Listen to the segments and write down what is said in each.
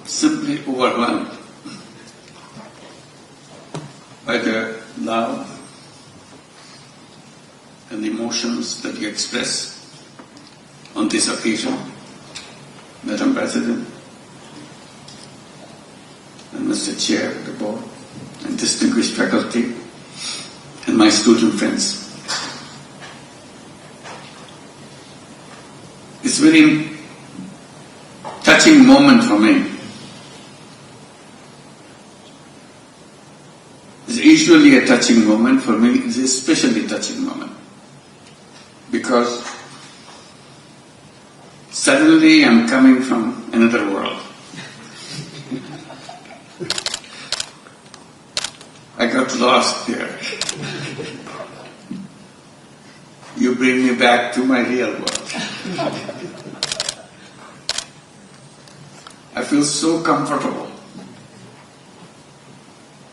simply overwhelmed by the love and emotions that you express on this occasion, Madam President and Mr. Chair of the Board and distinguished faculty and my student friends. It's a very touching moment for me. It's usually a touching moment. For me, it's a especially touching moment. Because suddenly I'm coming from another world. I got lost there. You bring me back to my real world. I feel so comfortable.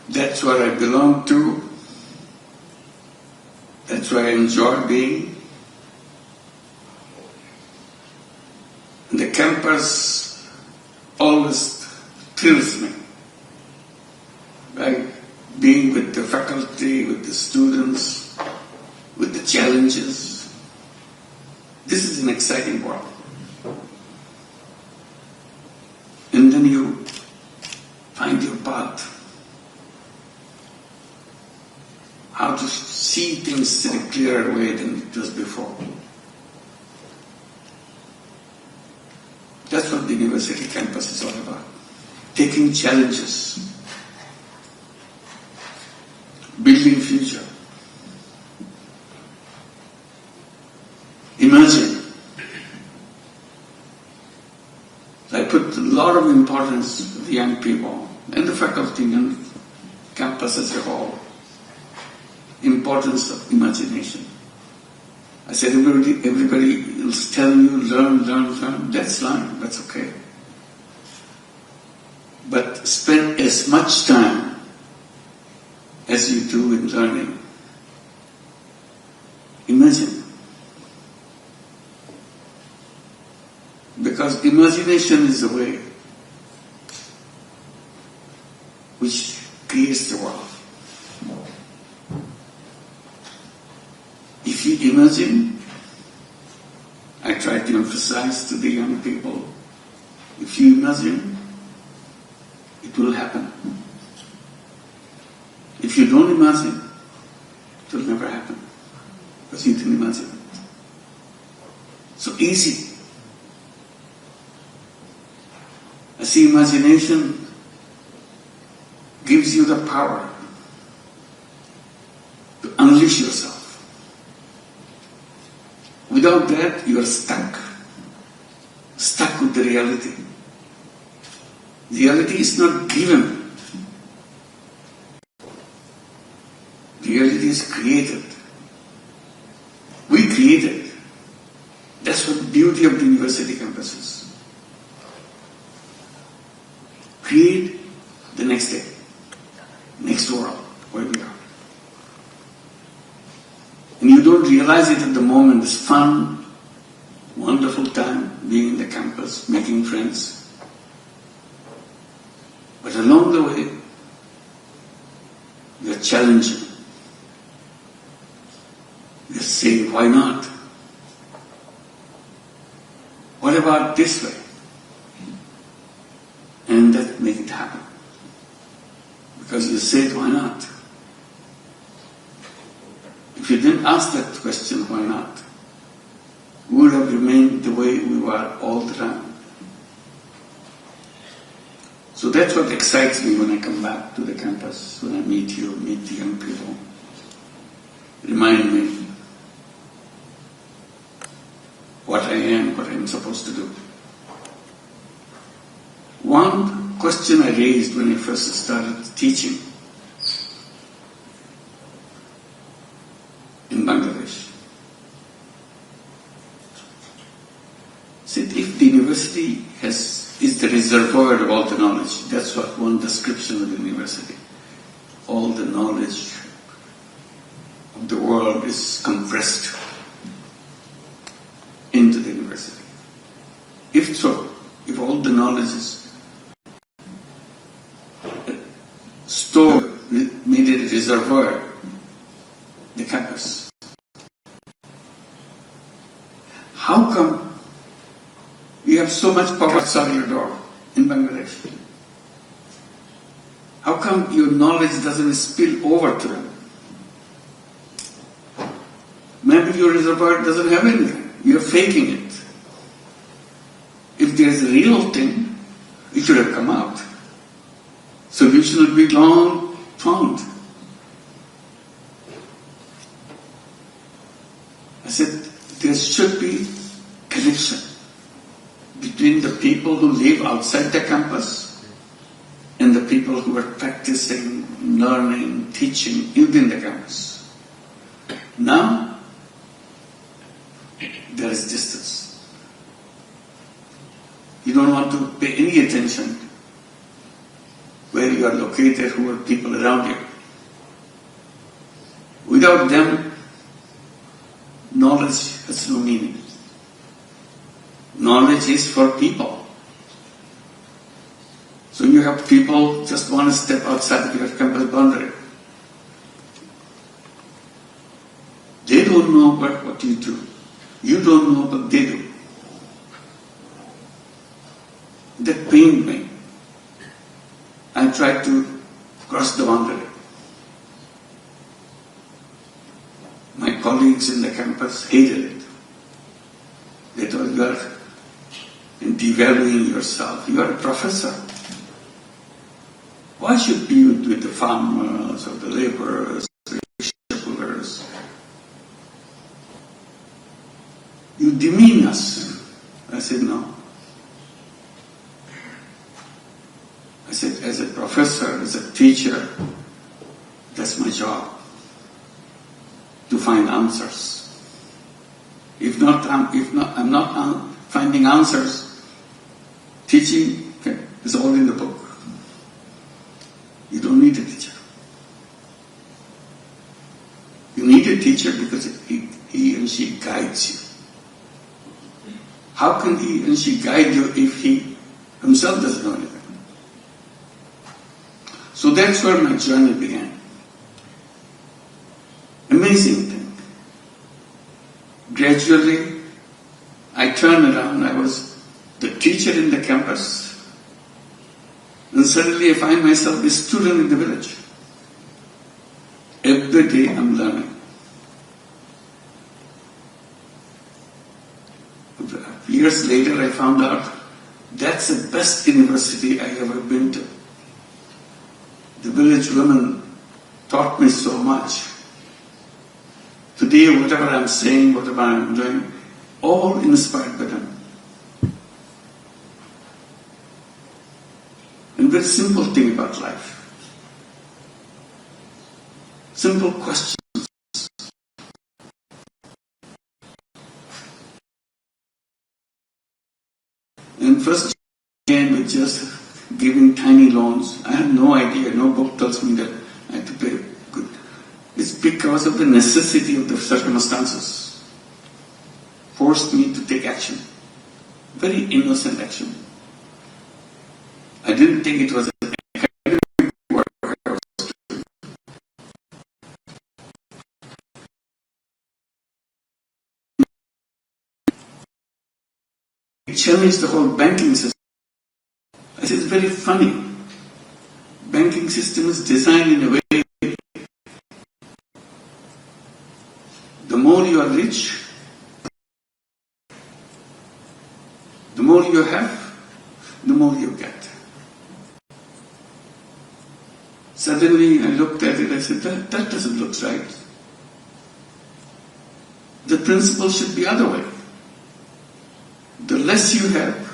That's where I belong to. That's where I enjoy being. And the campus always thrills me. By being with the faculty, with the students, with the challenges. This is an exciting world. And then you find your path. How to see things in a clearer way than it was before. That's what the university campus is all about. Taking challenges. Building future. Imagine. I put a lot of importance to the young people and the faculty and campus as a whole. Importance of imagination. I said everybody is telling you learn. That's fine, that's okay. But spend as much time as you do in learning. Imagine. Because imagination is the way which creates the world. If you imagine, I try to emphasize to the young people, if you imagine, it will happen. If you don't imagine, it will never happen. Because you didn't imagine it. So easy. I see imagination gives you the power to unleash yourself. Without that, you are stuck with the reality. Reality is not given. Reality is created. We create it. That's what the beauty of the university campus is. Create the next day, next world, where we are. And you don't realize it at the moment. It's fun, wonderful time being in the campus, making friends. But along the way, you're challenging. You're saying, why not? What about this way? And that make it happen. Because you said, why not? If you didn't ask that question, why not? We would have remained the way we were all the time. So that's what excites me when I come back to the campus, when I meet you, meet the young people. Remind me what I am, what I'm supposed to do. One question I raised when I first started teaching in Bangladesh. Said if the university is the reservoir of all the knowledge, that's what one description of the university. All the knowledge of the world is compressed into the university. If so, if all the knowledge is store, made a reservoir, the campus. How come you have so much power outside your door in Bangladesh? How come your knowledge doesn't spill over to them? Maybe your reservoir doesn't have anything. You're faking it. If there's a real thing, it should have come out. Solution would be long found. I said, there should be connection between the people who live outside the campus and the people who are practicing, learning, teaching within the campus. Now, there is distance. You don't want to pay any attention where you are located, who are people around you. Without them, knowledge has no meaning. Knowledge is for people. So you have people just one step outside your campus boundary. They don't know about what you do. You don't know what they do. That pained me. I tried to cross the boundary. My colleagues in the campus hated it. They thought you are devaluing yourself. You are a professor. Why should you be with the farmers or the laborers, the shipbuilders? You demean us. I said, no. I said, as a professor, as a teacher, that's my job, to find answers. If I'm not finding answers, teaching is all in the book. You don't need a teacher. You need a teacher because he and she guides you. How can he and she guide you if he himself doesn't know anything? So that's where my journey began. Amazing thing. Gradually, I turned around. I was the teacher in the campus. And suddenly I find myself a student in the village. Every day I'm learning. Years later I found out that's the best university I ever been to. The village women taught me so much. Today, whatever I'm saying, whatever I'm doing, all inspired by them. And very simple thing about life. Simple questions. And first began with just giving tiny loans. I had no idea, no book tells me that I had to pay good. It's because of the necessity of the circumstances. Forced me to take action. Very innocent action. I didn't think it was an academic work I was doing. It challenged the whole banking system. I said, it's very funny. Banking system is designed in a way, the more you are rich, the more you have, the more you get. Suddenly I looked at it, I said, that doesn't look right. The principle should be other way. The less you have,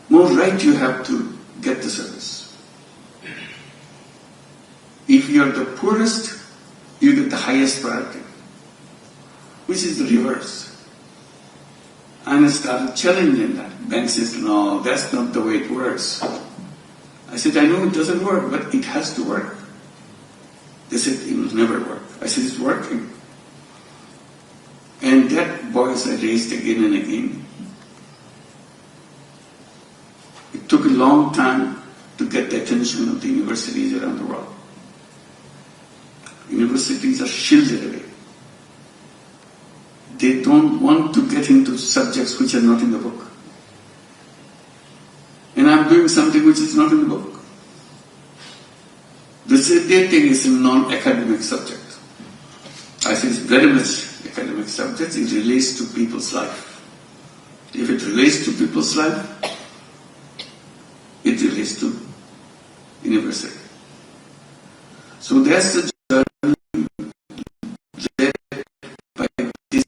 more right you have to get the service. If you are the poorest, you get the highest priority, which is the reverse. And I started challenging that. Bank says, no, that's not the way it works. I said, I know it doesn't work, but it has to work. They said, it will never work. I said, it's working. And that voice I raised again and again. It took a long time to get the attention of the universities around the world. Universities are shielded away. They don't want to get into subjects which are not in the book. And I'm doing something which is not in the book. They think it's a non-academic subject. I say it's very much academic subject. It relates to people's life. If it relates to people's life, it relates to university. So that's the journey led by this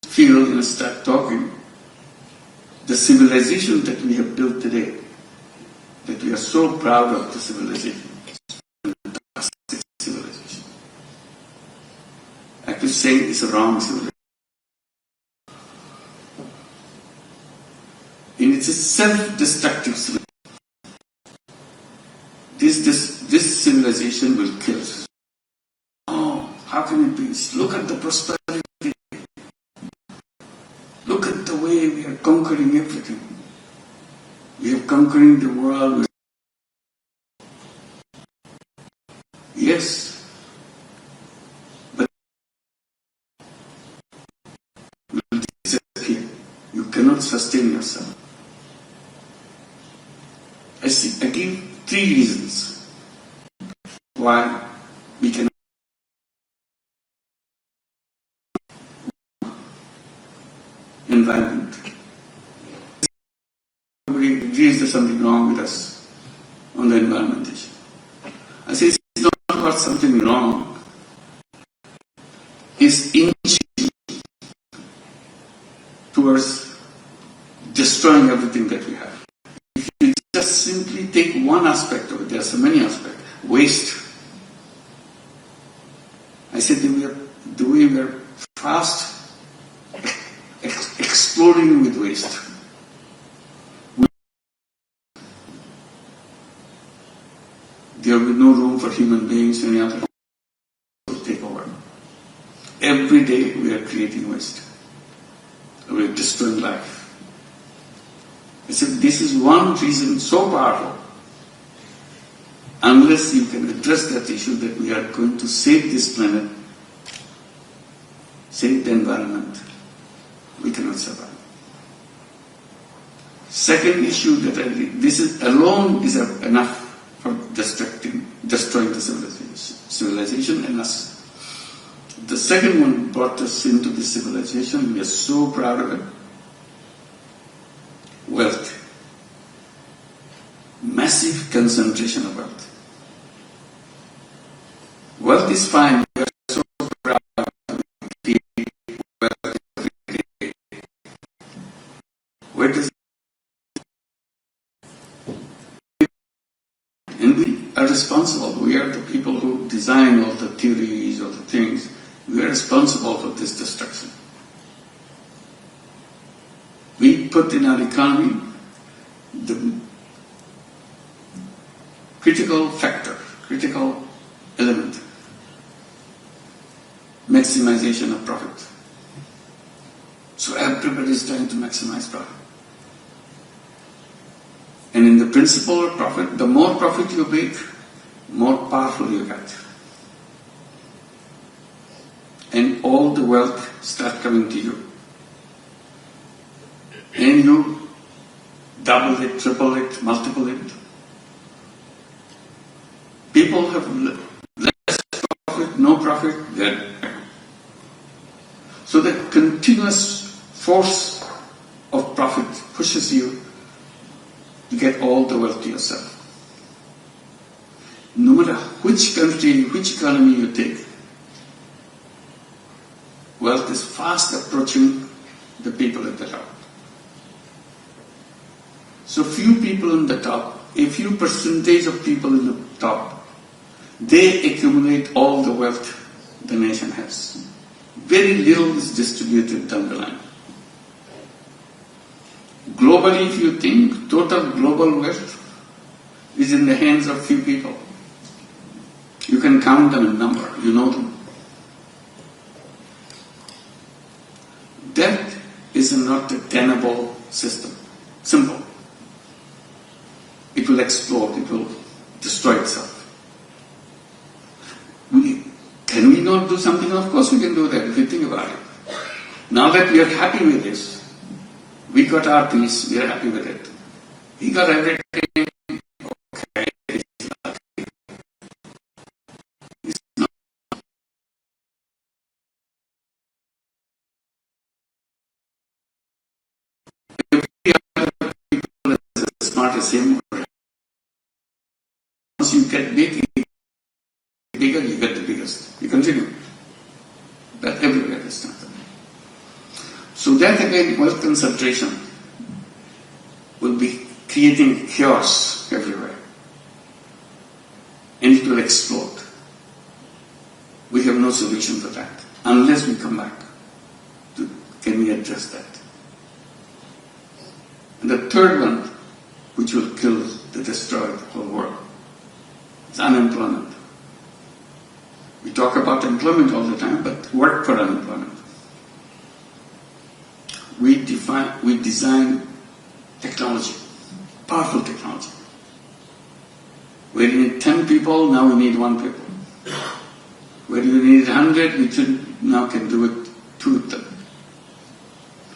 field and start talking. The civilization that we have built today, that we are so proud of the civilization, civilization. I could say it's a wrong civilization. And it's a self-destructive civilization. This civilization will kill us. Oh, how can it be? Look at the prosperity. Look at the way we are conquering everything. We are conquering the world. Yes, but you will disappear. You cannot sustain yourself. I give 3 reasons why we cannot. Environment. We agrees there's something wrong with us on the environment issue. I say it's not about something wrong. It's inching towards destroying everything that we have. If you just simply take one aspect of it, there are so many aspects. Waste. I said the way we are fast exploding with waste. There will be no room for human beings, any other to take over. Every day we are creating waste. We are destroying life. I said this is one reason so powerful. Unless you can address that issue that we are going to save this planet, save the environment, we cannot survive. Second issue that this is alone is enough for destroying the civilization and us. The second one brought us into the civilization. We are so proud of it. Wealth. Massive concentration of wealth. Wealth is fine. We are so proud of wealth every day. Where does and we are responsible. We are the people who design all the theories, all the things. We are responsible for this destruction. We put in our economy the critical factor, critical element, maximization of profit. So everybody is trying to maximize profit. And in the principle of profit, the more profit you make, more powerful you get. And all the wealth start coming to you. And you double it, triple it, multiple it. People have less profit, no profit, they're so the continuous force of profit pushes you to get all the wealth to yourself. No matter which country, which economy you take, wealth is fast approaching the people at the top. So few people in the top, a few percentage of people in the top, they accumulate all the wealth the nation has. Very little is distributed down the line. Globally, if you think, total global wealth is in the hands of few people. You can count them in number, you know them. Death is not a tenable system. Simple. It will explode, it will destroy itself. Can we not do something? Of course we can do that if you think about it. Now that we are happy with this, we got our peace, we are happy with it. He got everything, okay, it's not. It's not. Every other people is smart as him. Once you get bigger, you get the biggest. You continue. That everywhere is not. So that again, wealth concentration will be creating chaos everywhere. And it will explode. We have no solution for that. Unless we come back to, can we address that? And the third one, which will kill, destroy the whole world, is unemployment. We talk about employment all the time, but work for unemployment. We design technology, powerful technology. Where you need 10 people, now we need 1 people. Where you need 100, we now can do it 2 of them.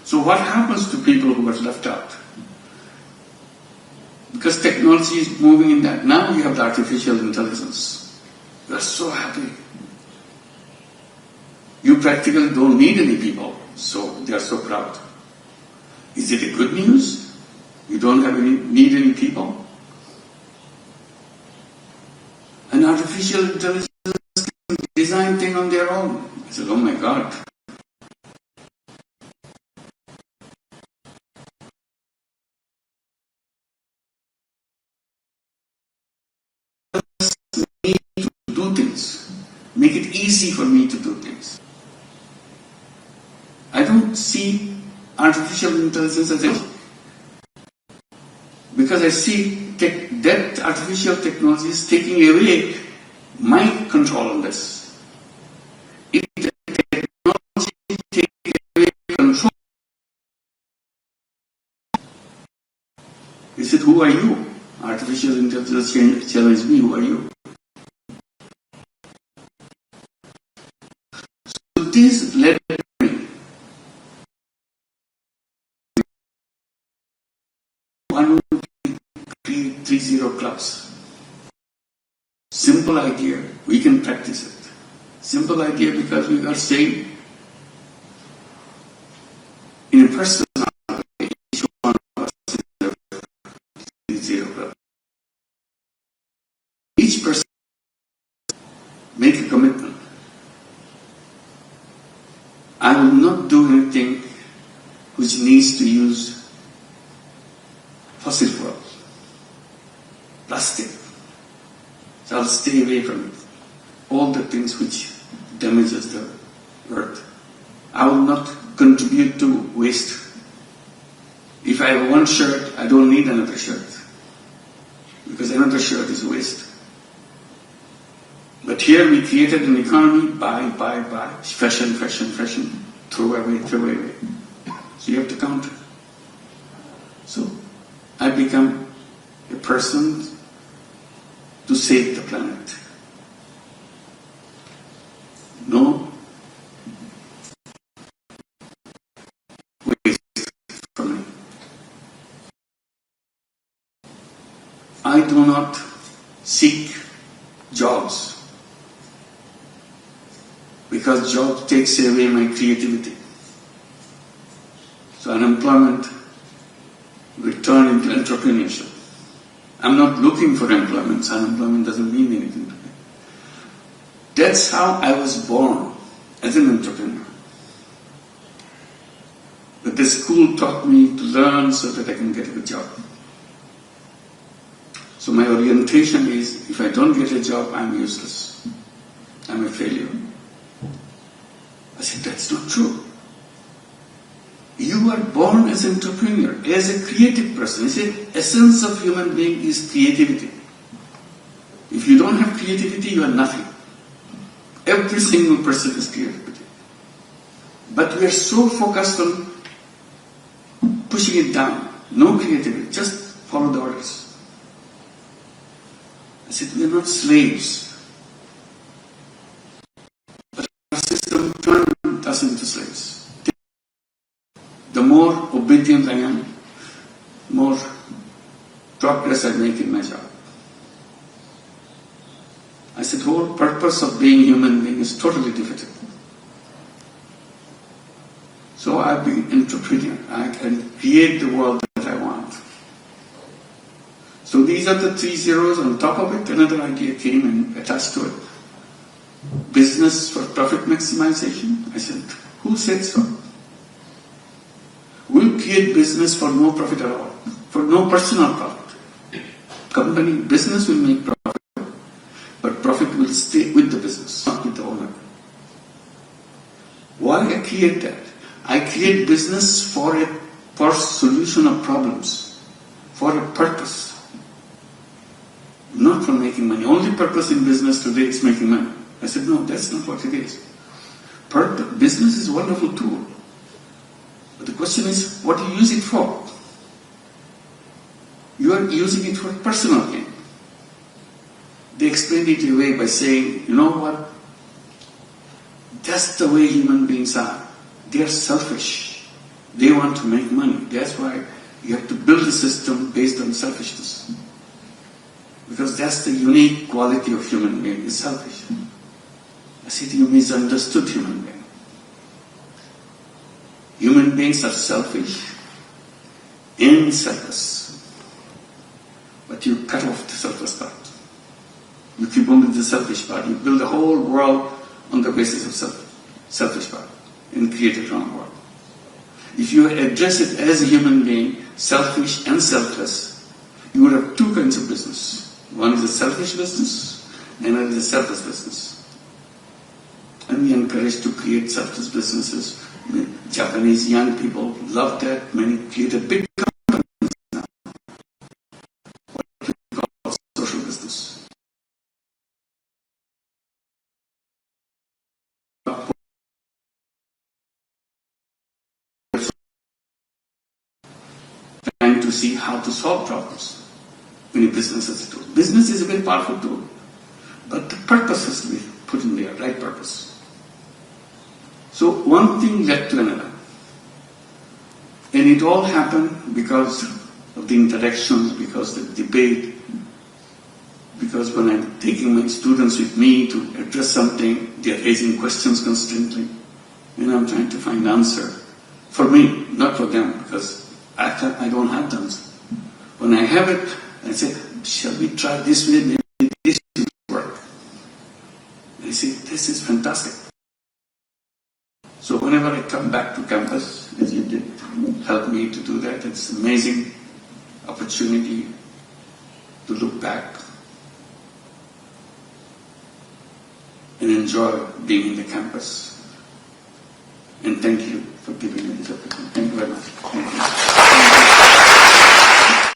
So what happens to people who are left out? Because technology is moving in that. Now you have the artificial intelligence. You are so happy. You practically don't need any people, so they are so proud. Is it a good news? You don't need any people? An artificial intelligence can design things on their own. I said, oh my God. Me to do things. Make it easy for me to do things. I don't see artificial intelligence as a... Because I see that artificial technology is taking away my control on this. If the technology takes away control, he said, who are you? Artificial intelligence challenged me, who are you? So this led me 130 clubs. Simple idea, we can practice it. Simple idea because we are saying in a personal way, each one of us is a 30 club. Each person make a commitment. I will not do anything which needs to use fossil fuels, plastic. So I'll stay away from it. All the things which damages the earth. I will not contribute to waste. If I have one shirt, I don't need another shirt. Because another shirt is waste. But here we created an economy, buy, fashion, throw away. So you have to counter. So I become a person to save the planet. No waste for me. I do not seek jobs because job takes away my creativity. So unemployment will turn into entrepreneurship. I'm not looking for employment. So unemployment doesn't mean anything to me. That's how I was born, as an entrepreneur. But the school taught me to learn so that I can get a good job. So my orientation is, if I don't get a job, I'm useless. I'm a failure. I said, that's not true. You are born as an entrepreneur, as a creative person. He said, essence of human being is creativity. If you don't have creativity, you are nothing. Every single person has creativity. But we are so focused on pushing it down. No creativity, just follow the orders. I said, we are not slaves. But our system turned us into slaves. The more obedient I am, more progress I make in my job. I said, the whole purpose of being human being is totally defeated. So I've been entrepreneur. I can create the world that I want. So these are the 3 zeros. On top of it, another idea came and attached to it. Business for profit maximization. I said, who said so? We'll create business for no profit at all, for no personal profit. Company, business will make profit, but profit will stay with the business, not with the owner. Why I create that? I create business for solution of problems, for a purpose, not for making money. Only purpose in business today is making money. I said, no, that's not what it is. Business is a wonderful tool. But the question is, what do you use it for? You are using it for personal gain. They explained it away by saying, you know what? That's the way human beings are. They are selfish. They want to make money. That's why you have to build a system based on selfishness. Because that's the unique quality of human being, is selfish. I said, you misunderstood human being. Human beings are selfish and selfless. But you cut off the selfless part. You keep only the selfish part. You build the whole world on the basis of selfish part and create a wrong world. If you address it as a human being, selfish and selfless, you would have 2 kinds of business. One is a selfish business, and another is a selfless business. And we encourage to create selfless businesses. Japanese young people love that. Many created big companies now. What we call social business. Trying to see how to solve problems in a business as a tool. Business is a very powerful tool, but the purpose has to be put in there, right purpose. So one thing led to another. And it all happened because of the interactions, because of the debate, because when I'm taking my students with me to address something, they're raising questions constantly, and I'm trying to find answer. For me, not for them, because I don't have the answer. When I have it, I say, shall we try this way? Maybe this will work. They say, this is fantastic. So whenever I come back to campus, as you did help me to do that, it's an amazing opportunity to look back and enjoy being in the campus. And thank you for giving me this opportunity.